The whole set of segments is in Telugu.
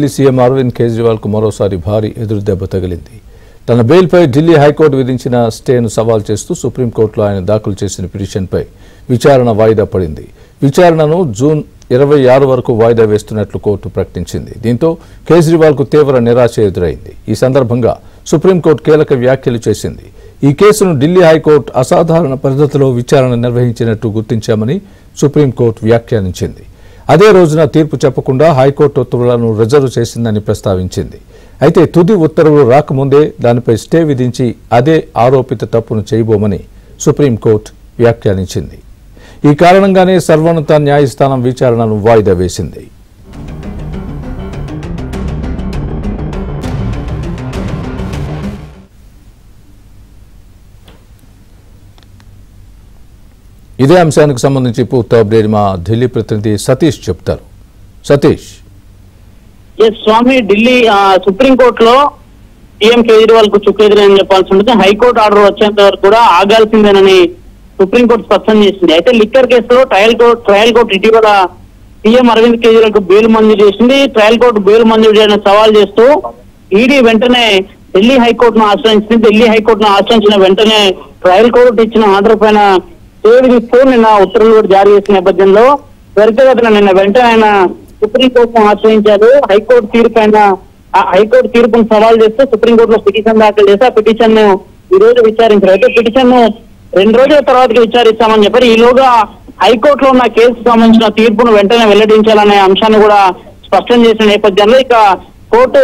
సీఎం అరవింద్ కేజ్రీవాల్ కు మరోసారి భారీ ఎదురుదెబ్బ తగిలింది. తన బెయిల్పై ఢిల్లీ హైకోర్టు విధించిన స్టేను సవాల్ చేస్తూ సుప్రీంకోర్టులో ఆయన దాఖలు చేసిన పిటిషన్పై విచారణ వాయిదా పడింది. విచారణను జూన్ 26 వరకు వాయిదా వేస్తున్నట్లు కోర్టు ప్రకటించింది. దీంతో కేజ్రీవాల్ కు తీవ్ర నిరాశ ఎదురైంది. ఈ సందర్భంగా సుప్రీంకోర్టు కీలక వ్యాఖ్యలు చేసింది. ఈ కేసును ఢిల్లీ హైకోర్టు అసాధారణ పద్ధతిలో విచారణ నిర్వహించినట్టు గుర్తించామని సుప్రీంకోర్టు వ్యాఖ్యానించింది. అదే రోజున తీర్పు చెప్పకుండా హైకోర్టు ఉత్తర్వులను రిజర్వ్ చేసిందని ప్రస్తావించింది. అయితే తుది ఉత్తర్వులు రాకముందే దానిపై స్టే విధించి అదే ఆరోపిత తప్పును చేయబోమని సుప్రీంకోర్టు వ్యాఖ్యానించింది. ఈ కారణంగానే సర్వోన్నత న్యాయస్థానం విచారణను వాయిదా వేసింది. ఇదే అంశానికి సంబంధించి పూర్తి అప్డేట్ మా ఢిల్లీ ప్రతినిధి సతీష్ చెప్తారు. సతీష్. స్వామి, ఢిల్లీ సుప్రీంకోర్టులో సీఎం కేజ్రీవాల్ కు చుక్కెదురని చెప్పాల్సి ఉంటుంది. హైకోర్టు ఆర్డర్ వచ్చేంత వరకు కూడా ఆగాల్సిందేనని సుప్రీంకోర్టు స్పష్టం చేసింది. అయితే లిక్కర్ కేసులో ట్రయల్ కోర్టు ఇటీవల సీఎం అరవింద్ కేజ్రీవాల్ కు బెయిల్ మంజూరు చేసింది. ట్రయల్ కోర్టు బెయిల్ మంజూరు చేయడం సవాల్ చేస్తూ ఈడీ వెంటనే ఢిల్లీ హైకోర్టును ఆశ్రయించింది. ఢిల్లీ హైకోర్టును ఆశ్రయించిన వెంటనే ట్రయల్ కోర్టు ఇచ్చిన ఆర్డర్ పైన నిన్న ఉత్తర్వులు కూడా జారీ చేసిన నేపథ్యంలో త్వరితగతిన నిన్న వెంటనే ఆయన సుప్రీంకోర్టును ఆశ్రయించారు. హైకోర్టు తీర్పును సవాల్ చేస్తూ సుప్రీంకోర్టులో పిటిషన్ దాఖలు చేసి ఆ పిటిషన్ ను ఈ రోజు విచారించారు. అయితే పిటిషన్ ను 2 రోజుల తర్వాతకి విచారిస్తామని చెప్పారు. ఈలోగా హైకోర్టులో ఉన్న కేసుకు సంబంధించిన తీర్పును వెంటనే వెల్లడించాలనే అంశాన్ని కూడా స్పష్టం చేసిన నేపథ్యంలో ఇక కోర్టు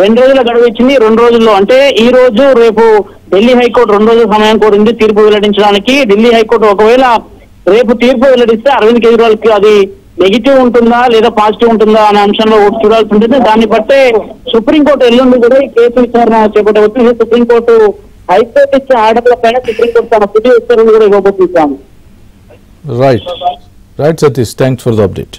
2 రోజుల గడువు ఇచ్చింది. 2 రోజుల్లో అంటే ఈ రోజు రేపు ఢిల్లీ హైకోర్టు 2 రోజుల సమయం కోరింది తీర్పు వెల్లడించడానికి. ఢిల్లీ హైకోర్టు ఒకవేళ రేపు తీర్పు వెల్లడిస్తే అరవింద్ కేజ్రీవాల్ కి అది నెగిటివ్ ఉంటుందా లేదా పాజిటివ్ ఉంటుందా అనే అంశంలో చూడాల్సి ఉంటుంది. దాన్ని బట్టే సుప్రీంకోర్టు ఎల్లుండి కూడా ఈ కేసు విచారణ చేపట్టవచ్చు. సుప్రీంకోర్టు హైకోర్టు ఇచ్చే ఆర్డర్ల పైన సుప్రీంకోర్టు తన తుది ఉత్తర్వులు కూడా ఇవ్వబోతున్నాము. Right Satish, thanks for the update.